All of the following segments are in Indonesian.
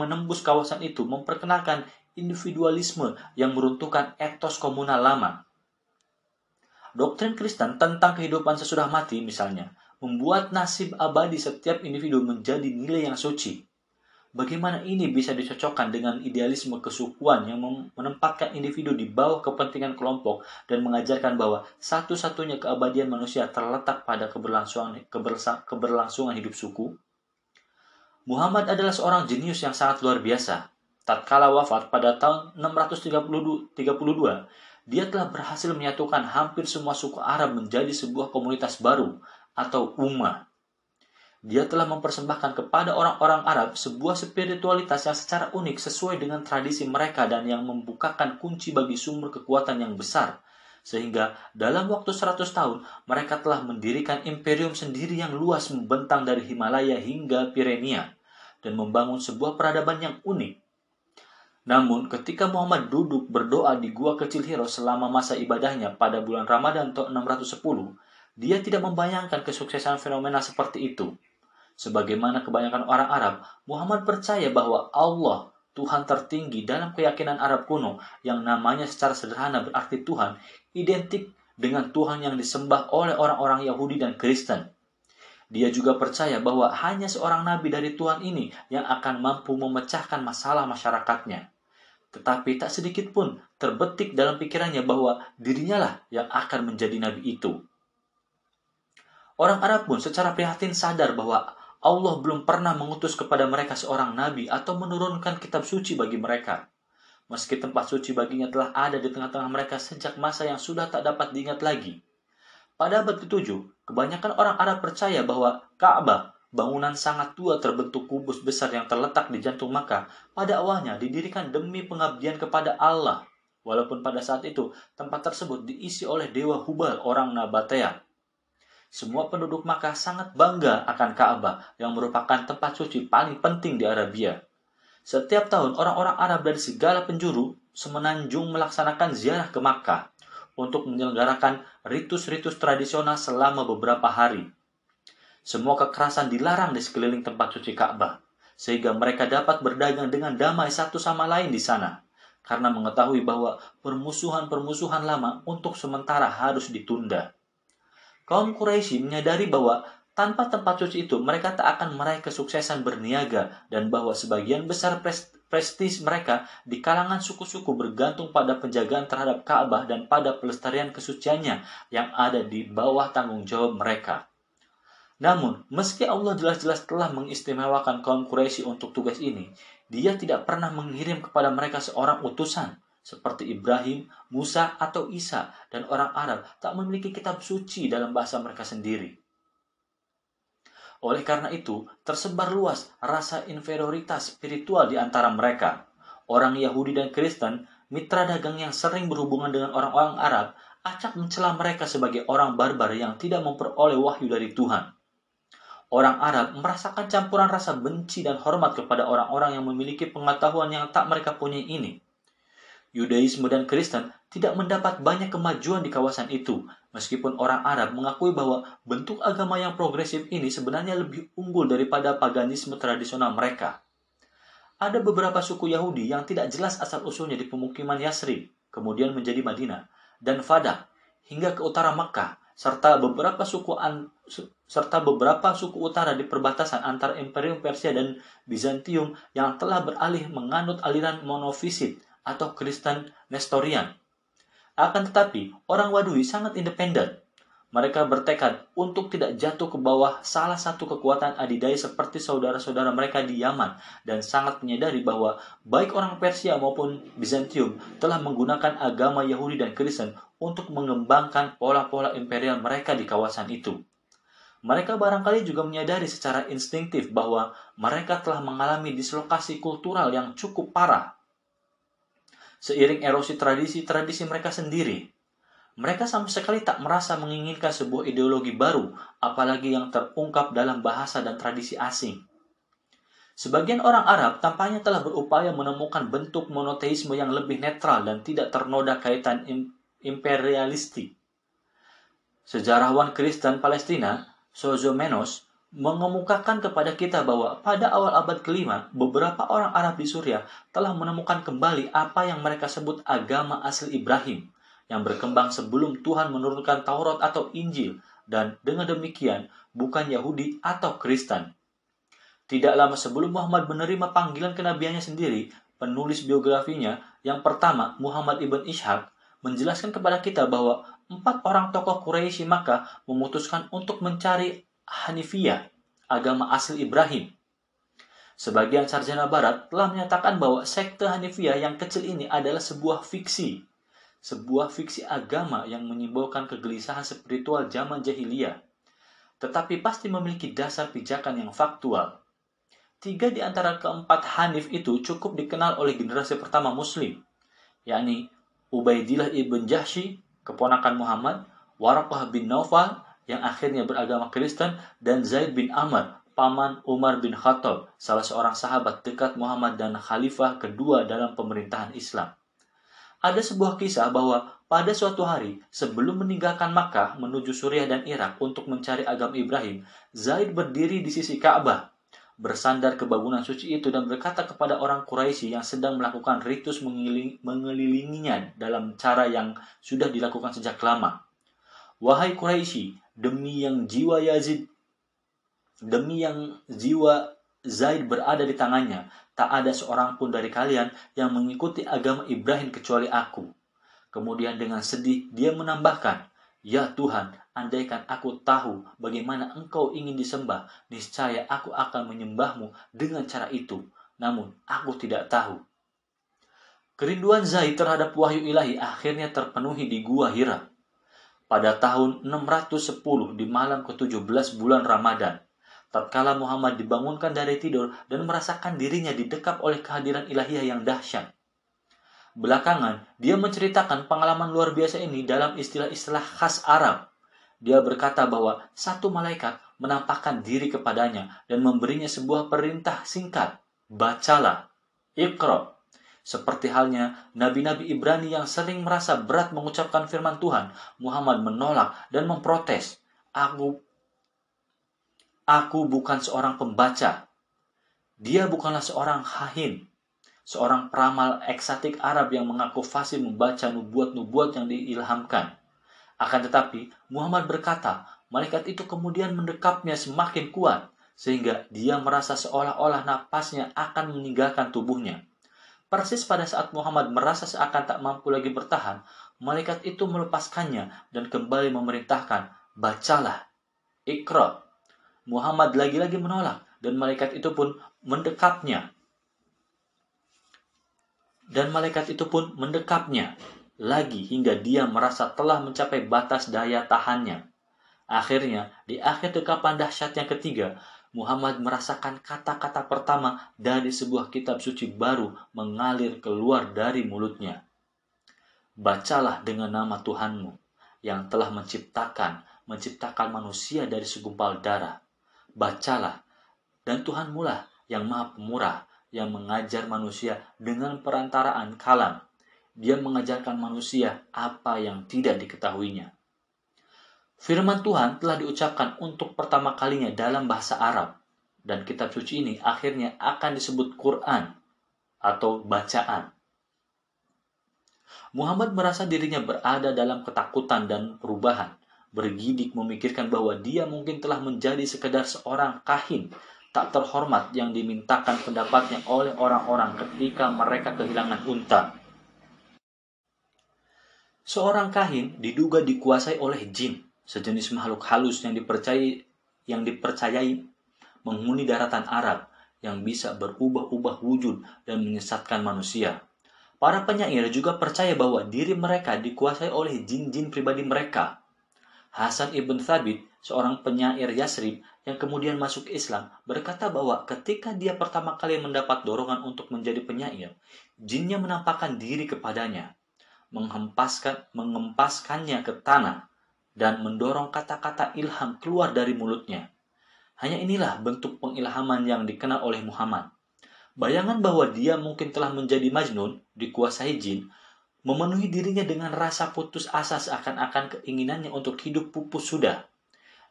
menembus kawasan itu memperkenalkan individualisme yang meruntuhkan etos komunal lama. Doktrin Kristen tentang kehidupan sesudah mati misalnya, membuat nasib abadi setiap individu menjadi nilai yang suci. Bagaimana ini bisa dicocokkan dengan idealisme kesukuan yang menempatkan individu di bawah kepentingan kelompok dan mengajarkan bahwa satu-satunya keabadian manusia terletak pada keberlangsungan hidup suku? Muhammad adalah seorang jenius yang sangat luar biasa. Tatkala wafat pada tahun 632, dia telah berhasil menyatukan hampir semua suku Arab menjadi sebuah komunitas baru atau ummah. Dia telah mempersembahkan kepada orang-orang Arab sebuah spiritualitas yang secara unik sesuai dengan tradisi mereka dan yang membukakan kunci bagi sumber kekuatan yang besar. Sehingga dalam waktu 100 tahun, mereka telah mendirikan imperium sendiri yang luas membentang dari Himalaya hingga Pirenia dan membangun sebuah peradaban yang unik. Namun, ketika Muhammad duduk berdoa di gua kecil Hiro selama masa ibadahnya pada bulan Ramadan tahun 610, dia tidak membayangkan kesuksesan fenomena seperti itu. Sebagaimana kebanyakan orang Arab, Muhammad percaya bahwa Allah, Tuhan tertinggi dalam keyakinan Arab kuno yang namanya secara sederhana berarti Tuhan, identik dengan Tuhan yang disembah oleh orang-orang Yahudi dan Kristen. Dia juga percaya bahwa hanya seorang nabi dari Tuhan ini yang akan mampu memecahkan masalah masyarakatnya. Tetapi tak sedikit pun terbetik dalam pikirannya bahwa dirinya lah yang akan menjadi nabi itu. Orang Arab pun secara prihatin sadar bahwa Allah belum pernah mengutus kepada mereka seorang nabi atau menurunkan kitab suci bagi mereka. Meski tempat suci baginya telah ada di tengah-tengah mereka sejak masa yang sudah tak dapat diingat lagi. Pada abad ke-7, kebanyakan orang Arab percaya bahwa Ka'bah, bangunan sangat tua terbentuk kubus besar yang terletak di jantung Makkah, pada awalnya didirikan demi pengabdian kepada Allah. Walaupun pada saat itu, tempat tersebut diisi oleh Dewa Hubal orang Nabatea. Semua penduduk Makkah sangat bangga akan Ka'bah yang merupakan tempat suci paling penting di Arabia. Setiap tahun orang-orang Arab dari segala penjuru semenanjung melaksanakan ziarah ke Makkah untuk menyelenggarakan ritus-ritus tradisional selama beberapa hari. Semua kekerasan dilarang di sekeliling tempat suci Ka'bah, sehingga mereka dapat berdagang dengan damai satu sama lain di sana, karena mengetahui bahwa permusuhan-permusuhan lama untuk sementara harus ditunda. Kaum Quraisy menyadari bahwa tanpa tempat suci itu mereka tak akan meraih kesuksesan berniaga dan bahwa sebagian besar prestis mereka di kalangan suku-suku bergantung pada penjagaan terhadap Ka'bah dan pada pelestarian kesuciannya yang ada di bawah tanggung jawab mereka. Namun, meski Allah jelas-jelas telah mengistimewakan kaum Quraisy untuk tugas ini, Dia tidak pernah mengirim kepada mereka seorang utusan seperti Ibrahim, Musa, atau Isa, dan orang Arab tak memiliki kitab suci dalam bahasa mereka sendiri. Oleh karena itu, tersebar luas rasa inferioritas spiritual di antara mereka. Orang Yahudi dan Kristen, mitra dagang yang sering berhubungan dengan orang-orang Arab, acap mencela mereka sebagai orang barbar yang tidak memperoleh wahyu dari Tuhan. Orang Arab merasakan campuran rasa benci dan hormat kepada orang-orang yang memiliki pengetahuan yang tak mereka punyai ini. Yudaisme dan Kristen tidak mendapat banyak kemajuan di kawasan itu, meskipun orang Arab mengakui bahwa bentuk agama yang progresif ini sebenarnya lebih unggul daripada paganisme tradisional mereka. Ada beberapa suku Yahudi yang tidak jelas asal-usulnya di pemukiman Yasrib, kemudian menjadi Madinah, dan Fadak, hingga ke utara Makkah, serta beberapa suku utara di perbatasan antara Imperium Persia dan Bizantium yang telah beralih menganut aliran monofisit atau Kristen Nestorian. Akan tetapi, orang Wadui sangat independen. Mereka bertekad untuk tidak jatuh ke bawah salah satu kekuatan adidaya seperti saudara-saudara mereka di Yaman dan sangat menyadari bahwa baik orang Persia maupun Bizantium telah menggunakan agama Yahudi dan Kristen untuk mengembangkan pola-pola imperial mereka di kawasan itu. Mereka barangkali juga menyadari secara instingtif bahwa mereka telah mengalami dislokasi kultural yang cukup parah seiring erosi tradisi-tradisi mereka sendiri. Mereka sama sekali tak merasa menginginkan sebuah ideologi baru, apalagi yang terungkap dalam bahasa dan tradisi asing. Sebagian orang Arab tampaknya telah berupaya menemukan bentuk monoteisme yang lebih netral dan tidak ternoda kaitan imperialistik. Sejarawan Kristen Palestina, Sozomenos, mengemukakan kepada kita bahwa pada awal abad kelima, beberapa orang Arab di Suriah telah menemukan kembali apa yang mereka sebut agama asli Ibrahim, yang berkembang sebelum Tuhan menurunkan Taurat atau Injil, dan dengan demikian bukan Yahudi atau Kristen. Tidak lama sebelum Muhammad menerima panggilan kenabiannya sendiri, penulis biografinya yang pertama, Muhammad ibn Ishaq, menjelaskan kepada kita bahwa 4 orang tokoh Quraisy Makkah memutuskan untuk mencari Hanifiyah, agama asli Ibrahim. Sebagian sarjana barat telah menyatakan bahwa sekte Hanifiyah yang kecil ini adalah sebuah fiksi. Sebuah fiksi agama yang menyimbolkan kegelisahan spiritual zaman jahiliyah. Tetapi pasti memiliki dasar pijakan yang faktual. 3 di antara keempat Hanif itu cukup dikenal oleh generasi pertama Muslim, yakni Ubaidillah ibn Jahsy, keponakan Muhammad, Waraqah bin Naufal, yang akhirnya beragama Kristen, dan Zaid bin Amr, paman Umar bin Khattab, salah seorang sahabat dekat Muhammad dan khalifah kedua dalam pemerintahan Islam. Ada sebuah kisah bahwa pada suatu hari, sebelum meninggalkan Makkah menuju Suriah dan Irak untuk mencari agama Ibrahim, Zaid berdiri di sisi Ka'bah, bersandar ke bangunan suci itu dan berkata kepada orang Quraisy yang sedang melakukan ritus mengelilinginya dalam cara yang sudah dilakukan sejak lama. Wahai Quraisy, demi yang jiwa Zaid berada di tangannya, tak ada seorang pun dari kalian yang mengikuti agama Ibrahim kecuali aku. Kemudian dengan sedih dia menambahkan, ya Tuhan, andaikan aku tahu bagaimana engkau ingin disembah, niscaya aku akan menyembahmu dengan cara itu. Namun aku tidak tahu. Kerinduan Zaid terhadap wahyu ilahi akhirnya terpenuhi di Gua Hira. Pada tahun 610 di malam ke-17 bulan Ramadan, tatkala Muhammad dibangunkan dari tidur dan merasakan dirinya didekap oleh kehadiran ilahiyah yang dahsyat. Belakangan, dia menceritakan pengalaman luar biasa ini dalam istilah-istilah khas Arab. Dia berkata bahwa satu malaikat menampakkan diri kepadanya dan memberinya sebuah perintah singkat, bacalah, Iqra. Seperti halnya nabi-nabi Ibrani yang sering merasa berat mengucapkan firman Tuhan, Muhammad menolak dan memprotes, Aku bukan seorang pembaca. Dia bukanlah seorang kahin, seorang peramal eksatik Arab yang mengaku fasih membaca nubuat-nubuat yang diilhamkan. Akan tetapi, Muhammad berkata, malaikat itu kemudian mendekapnya semakin kuat, sehingga dia merasa seolah-olah napasnya akan meninggalkan tubuhnya. Persis pada saat Muhammad merasa seakan tak mampu lagi bertahan, malaikat itu melepaskannya dan kembali memerintahkan, bacalah, Iqra. Muhammad lagi-lagi menolak dan malaikat itu pun mendekapnya. Lagi hingga dia merasa telah mencapai batas daya tahannya. Akhirnya, di akhir dekapan dahsyat yang ketiga, Muhammad merasakan kata-kata pertama dari sebuah kitab suci baru mengalir keluar dari mulutnya. Bacalah dengan nama Tuhanmu yang telah menciptakan manusia dari segumpal darah. Bacalah, dan Tuhanmu lah yang Maha Pemurah, yang mengajar manusia dengan perantaraan kalam. Dia mengajarkan manusia apa yang tidak diketahuinya. Firman Tuhan telah diucapkan untuk pertama kalinya dalam bahasa Arab, dan kitab suci ini akhirnya akan disebut Quran atau bacaan. Muhammad merasa dirinya berada dalam ketakutan dan perubahan, bergidik memikirkan bahwa dia mungkin telah menjadi sekedar seorang kahin tak terhormat yang dimintakan pendapatnya oleh orang-orang ketika mereka kehilangan unta. Seorang kahin diduga dikuasai oleh jin, sejenis makhluk halus yang dipercayai menghuni daratan Arab yang bisa berubah-ubah wujud dan menyesatkan manusia. Para penyair juga percaya bahwa diri mereka dikuasai oleh jin-jin pribadi mereka. Hasan ibn Thabit, seorang penyair Yasrib yang kemudian masuk Islam, berkata bahwa ketika dia pertama kali mendapat dorongan untuk menjadi penyair, jinnya menampakkan diri kepadanya, mengempaskannya ke tanah, dan mendorong kata-kata ilham keluar dari mulutnya. Hanya inilah bentuk pengilhaman yang dikenal oleh Muhammad. Bayangan bahwa dia mungkin telah menjadi majnun, dikuasai jin, memenuhi dirinya dengan rasa putus asa seakan-akan keinginannya untuk hidup pupus sudah.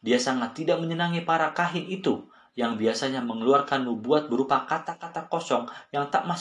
Dia sangat tidak menyenangi para kahin itu yang biasanya mengeluarkan nubuat berupa kata-kata kosong yang tak masuk